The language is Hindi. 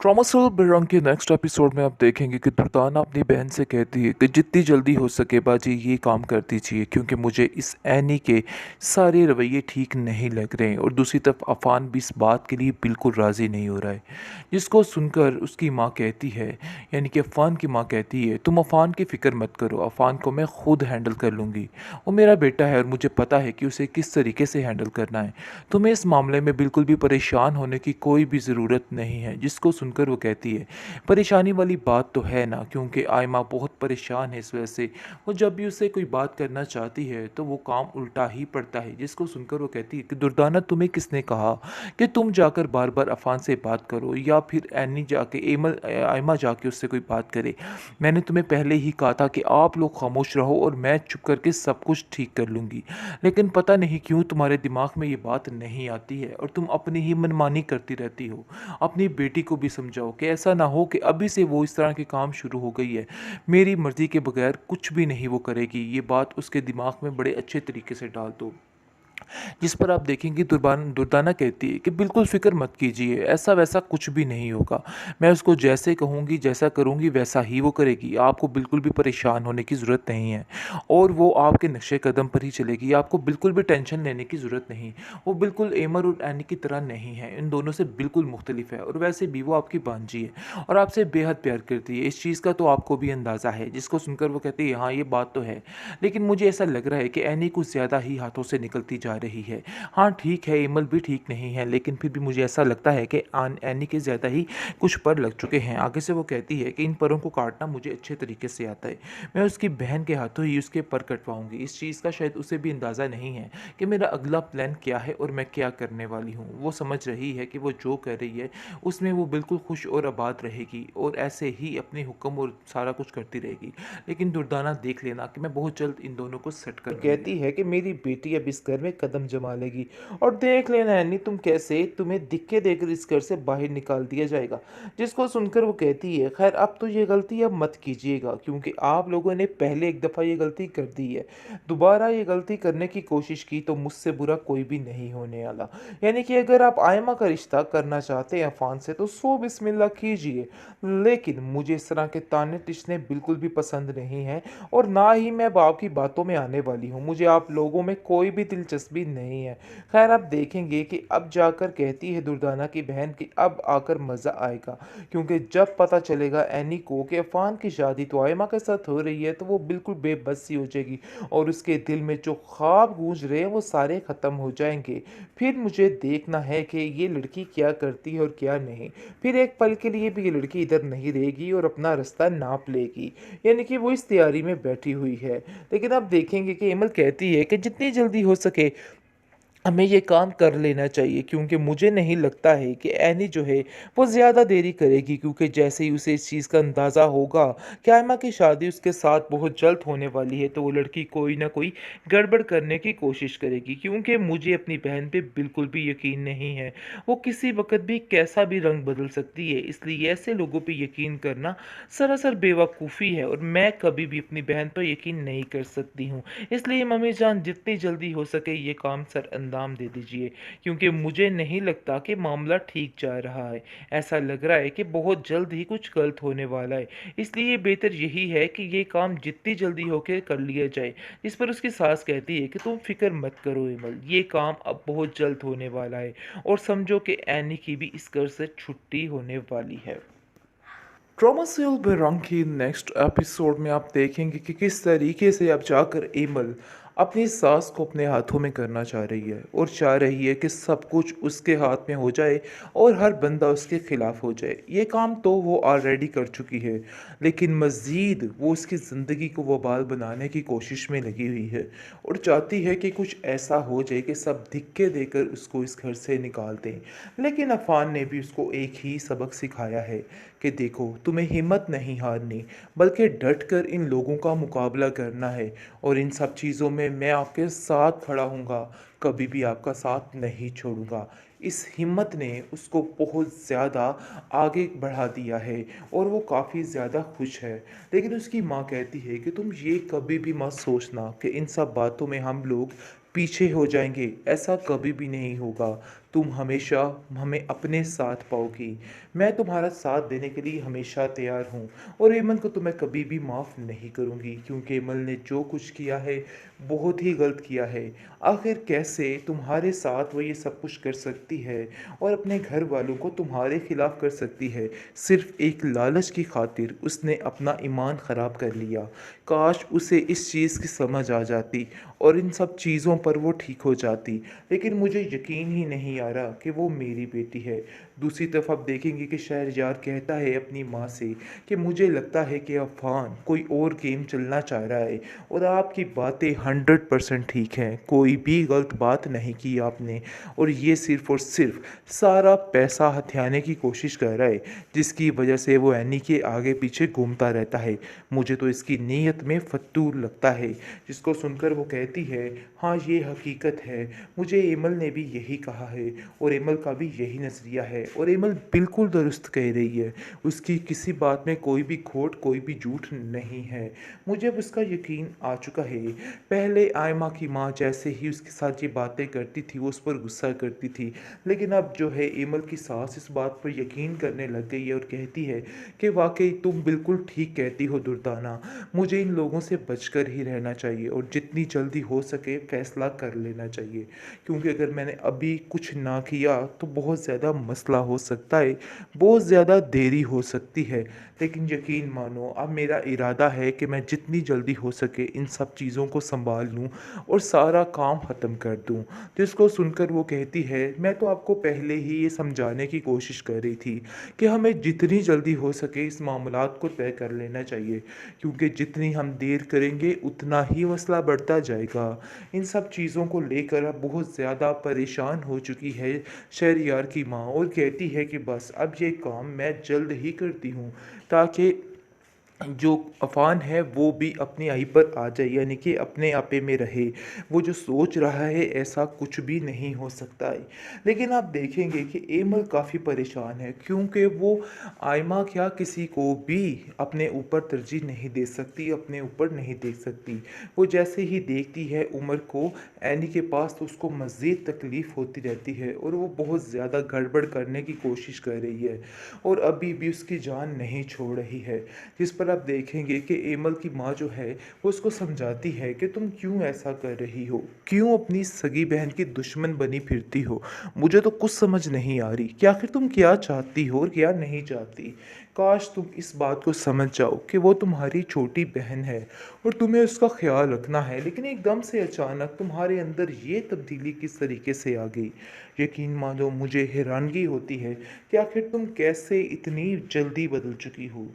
ट्रॉमासोल बेरंग के नेक्स्ट एपिसोड में आप देखेंगे कि दुर्दाना अपनी बहन से कहती है कि जितनी जल्दी हो सके बाजी ये काम कर दीजिए क्योंकि मुझे इस एनी के सारे रवैये ठीक नहीं लग रहे हैं। और दूसरी तरफ अफान भी इस बात के लिए बिल्कुल राज़ी नहीं हो रहा है, जिसको सुनकर उसकी माँ कहती है, यानी कि अफान की माँ कहती है, तुम अफान की फ़िक्र मत करो, अफान को मैं खुद हैंडल कर लूँगी। वो मेरा बेटा है और मुझे पता है कि उसे किस तरीके से हैंडल करना है। तुम्हें इस मामले में बिल्कुल भी परेशान होने की कोई भी ज़रूरत नहीं है। जिसको सुनकर वो कहती है, परेशानी वाली बात तो है ना, क्योंकि आयमा बहुत परेशान है इस वजह से। वो जब भी उससे कोई बात करना चाहती है तो वो काम उल्टा ही पड़ता है। जिसको सुनकर वो कहती है कि दुर्दाना, तुम्हें किसने कहा कि तुम जाकर बार बार अफान से बात करो या फिर एनी जाके एमल आयमा जाके उससे कोई बात करे। मैंने तुम्हें पहले ही कहा था कि आप लोग खामोश रहो और मैं चुप करके सब कुछ ठीक कर लूँगी, लेकिन पता नहीं क्यों तुम्हारे दिमाग में ये बात नहीं आती है और तुम अपनी ही मनमानी करती रहती हो। अपनी बेटी को भी समझाओ कि ऐसा ना हो कि अभी से वो इस तरह के काम शुरू हो गई है, मेरी मर्ज़ी के बगैर कुछ भी नहीं वो करेगी। ये बात उसके दिमाग में बड़े अच्छे तरीके से डाल दो। जिस पर आप देखेंगे दुर्दाना कहती है कि बिल्कुल फ़िक्र मत कीजिए, ऐसा वैसा कुछ भी नहीं होगा। मैं उसको जैसे कहूँगी, जैसा करूँगी वैसा ही वो करेगी। आपको बिल्कुल भी परेशान होने की ज़रूरत नहीं है और वो आपके नक्शे कदम पर ही चलेगी। आपको बिल्कुल भी टेंशन लेने की ज़रूरत नहीं। वो बिल्कुल एमर और एनी की तरह नहीं है, इन दोनों से बिल्कुल मुख्तलिफ है और वैसे भी वो आपकी भांजी है और आपसे बेहद प्यार करती है। इस चीज़ का तो आपको भी अंदाज़ा है। जिसको सुनकर वो कहती है, हाँ ये बात तो है, लेकिन मुझे ऐसा लग रहा है कि एनी कुछ ज़्यादा ही हाथों से निकलती जा रही है। हाँ ठीक है, इमल भी ठीक नहीं है, लेकिन फिर भी मुझे ऐसा लगता है कि एनी के ज़्यादा ही कुछ पर लग चुके हैं। आगे से वो कहती है कि इन परों को काटना मुझे अच्छे तरीके से आता है। मैं उसकी बहन के हाथों ही उसके पर कटवाऊंगी। इस चीज़ का शायद उसे भी अंदाज़ा नहीं है कि मेरा अगला प्लान क्या है और मैं क्या करने वाली हूँ। वो समझ रही है कि वो जो कर रही है उसमें वो बिल्कुल खुश और आबाद रहेगी और ऐसे ही अपने हुक्म और सारा कुछ करती रहेगी। लेकिन दुर्दाना, देख लेना कि मैं बहुत जल्द इन दोनों को सेट कर लूँगी। कहती है कि मेरी बेटी अब इस घर में कदम जमा लेगी और देख लेना एनी तुम कैसे तुम्हें दिक्के देकर इस घर से बाहर निकाल दिया जाएगा। जिसको सुनकर वो कहती है, खैर अब तो ये गलती अब मत कीजिएगा क्योंकि आप लोगों ने पहले एक दफ़ा ये गलती कर दी है। दोबारा ये गलती करने की कोशिश की तो मुझसे बुरा कोई भी नहीं होने वाला। यानी कि अगर आप आयमा का रिश्ता करना चाहते हैं अफान से तो सो बिस्मिल्लाह कीजिए, लेकिन मुझे इस तरह के ताने तिश्ने बिल्कुल भी पसंद नहीं हैं और ना ही मैं अब आपकी बातों में आने वाली हूँ। मुझे आप लोगों में कोई भी दिलचस्पी नहीं है। खैर आप देखेंगे कि अब जाकर कहती है दुर्दाना की बहन कि अब आकर मज़ा आएगा, क्योंकि जब पता चलेगा एनी को कि अफान की शादी तो आयमा के साथ हो रही है तो वो बिल्कुल बेबस सी हो जाएगी और उसके दिल में जो ख्वाब गूंज रहे हैं वो सारे ख़त्म हो जाएंगे। फिर मुझे देखना है कि ये लड़की क्या करती है और क्या नहीं। फिर एक पल के लिए भी ये लड़की इधर नहीं रहेगी और अपना रास्ता नाप लेगी। यानी कि वो इस तैयारी में बैठी हुई है। लेकिन आप देखेंगे कि इमल कहती है कि जितनी जल्दी हो सके हमें ये काम कर लेना चाहिए, क्योंकि मुझे नहीं लगता है कि एनी जो है वो ज़्यादा देरी करेगी, क्योंकि जैसे ही उसे इस चीज़ का अंदाज़ा होगा कि आयमा की शादी उसके साथ बहुत जल्द होने वाली है तो वो लड़की कोई ना कोई गड़बड़ करने की कोशिश करेगी। क्योंकि मुझे अपनी बहन पे बिल्कुल भी यकीन नहीं है, वो किसी वक्त भी कैसा भी रंग बदल सकती है। इसलिए ऐसे लोगों पे यकीन करना सरासर बेवकूफ़ी है और मैं कभी भी अपनी बहन पर यकीन नहीं कर सकती हूँ। इसलिए मम्मी जान जितनी जल्दी हो सके ये काम सर अंजाम दे दीजिए, क्योंकि मुझे नहीं लगता कि मामला ठीक जा रहा है। ऐसा लग रहा है कि बहुत जल्द ही कुछ गलत होने वाला है। इसलिए बेहतर यही है कि ये काम जितनी जल्दी होके कर लिया जाए। इस पर उसकी सास कहती है कि तुम फिक्र मत करो इमल, ये काम अब बहुत जल्द होने वाला है और समझो कि एनी की भी इस घर से छुट्टी होने वाली है। ट्रॉमासिल बेरंग की नेक्स्ट एपिसोड में आप देखेंगे कि किस तरीके से अब जाकर एमल अपनी सास को अपने हाथों में करना चाह रही है और चाह रही है कि सब कुछ उसके हाथ में हो जाए और हर बंदा उसके खिलाफ हो जाए। ये काम तो वो ऑलरेडी कर चुकी है, लेकिन मज़ीद वो उसकी ज़िंदगी को वबाल बनाने की कोशिश में लगी हुई है और चाहती है कि कुछ ऐसा हो जाए कि सब धिक्के देकर उसको इस घर से निकाल दें। लेकिन अफान ने भी उसको एक ही सबक सिखाया है कि देखो, तुम्हें हिम्मत नहीं हारनी, बल्कि डट कर इन लोगों का मुकाबला करना है और इन सब चीज़ों में मैं आपके साथ खड़ा हूँगा, कभी भी आपका साथ नहीं छोड़ूंगा। इस हिम्मत ने उसको बहुत ज़्यादा आगे बढ़ा दिया है और वो काफ़ी ज़्यादा खुश है। लेकिन उसकी माँ कहती है कि तुम ये कभी भी मत सोचना कि इन सब बातों में हम लोग पीछे हो जाएंगे, ऐसा कभी भी नहीं होगा। तुम हमेशा हमें अपने साथ पाओगी। मैं तुम्हारा साथ देने के लिए हमेशा तैयार हूँ और हेमंत को तो मैं कभी भी माफ़ नहीं करूँगी, क्योंकि हेमंत ने जो कुछ किया है बहुत ही गलत किया है। आखिर कैसे तुम्हारे साथ वो ये सब कुछ कर सकती है और अपने घर वालों को तुम्हारे खिलाफ कर सकती है? सिर्फ एक लालच की खातिर उसने अपना ईमान ख़राब कर लिया। काश उसे इस चीज़ की समझ आ जाती और इन सब चीज़ों पर वो ठीक हो जाती, लेकिन मुझे यकीन ही नहीं आ रहा कि वो मेरी बेटी है। दूसरी तरफ आप देखेंगे कि शहरयार कहता है अपनी माँ से कि मुझे लगता है कि अफ़ान कोई और गेम चलना चाह रहा है, और आपकी बातें 100% ठीक हैं, कोई भी गलत बात नहीं की आपने, और ये सिर्फ़ और सिर्फ सारा पैसा हथियाने की कोशिश कर रहा है, जिसकी वजह से वो एनी के आगे पीछे घूमता रहता है। मुझे तो इसकी नीयत में फतूर लगता है। जिसको सुनकर वो कहती है, हाँ ये हकीकत है, मुझे एमल ने भी यही कहा है और एमल का भी यही नज़रिया है, और एमल बिल्कुल दुरुस्त कह रही है। उसकी किसी बात में कोई भी खोट, कोई भी झूठ नहीं है। मुझे अब उसका यकीन आ चुका है। पहले आयमा की माँ जैसे ही उसके साथ ये बातें करती थी वो उस पर गुस्सा करती थी, लेकिन अब जो है एमल की सास इस बात पर यकीन करने लग गई है और कहती है कि वाकई तुम बिल्कुल ठीक कहती हो दुर्दाना, मुझे इन लोगों से बचकर ही रहना चाहिए और जितनी जल्दी हो सके फ़ैसला कर लेना चाहिए, क्योंकि अगर मैंने अभी कुछ ना किया तो बहुत ज़्यादा मसला हो सकता है, बहुत ज़्यादा देरी हो सकती है। लेकिन यकीन मानो अब मेरा इरादा है कि मैं जितनी जल्दी हो सके इन सब चीज़ों को सँभाल लूँ और सारा काम ख़त्म कर दूँ। जिसको सुनकर वो कहती है, मैं तो आपको पहले ही ये समझाने की कोशिश कर रही थी कि हमें जितनी जल्दी हो सके इस मामलात को तय कर लेना चाहिए, क्योंकि जितनी हम देर करेंगे उतना ही मसला बढ़ता जाएगा। इन सब चीज़ों को लेकर अब बहुत ज़्यादा परेशान हो चुकी है शहरयार की माँ, और कहती है कि बस अब ये काम मैं जल्द ही करती हूँ, ताकि जो अफ़ान है वो भी अपनी आई पर आ जाए, यानी कि अपने आपे में रहे। वो जो सोच रहा है ऐसा कुछ भी नहीं हो सकता है। लेकिन आप देखेंगे कि एमल काफ़ी परेशान है, क्योंकि वो आयमा क्या किसी को भी अपने ऊपर तरजीह नहीं दे सकती, अपने ऊपर नहीं देख सकती। वो जैसे ही देखती है उमर को एनी के पास, तो उसको मज़ीद तकलीफ़ होती रहती है और वो बहुत ज़्यादा गड़बड़ करने की कोशिश कर रही है और अभी भी उसकी जान नहीं छोड़ रही है। जिस पर आप देखेंगे कि एमल की माँ जो है वो उसको समझाती है कि तुम क्यों ऐसा कर रही हो, क्यों अपनी सगी बहन की दुश्मन बनी फिरती हो। मुझे तो कुछ समझ नहीं आ रही कि आखिर तुम क्या चाहती हो और क्या नहीं चाहती। काश तुम इस बात को समझ जाओ कि वो तुम्हारी छोटी बहन है और तुम्हें उसका ख्याल रखना है, लेकिन एकदम से अचानक तुम्हारे अंदर ये तब्दीली किस तरीके से आ गई। यकीन मानो मुझे हैरानगी होती है कि आखिर तुम कैसे इतनी जल्दी बदल चुकी हो।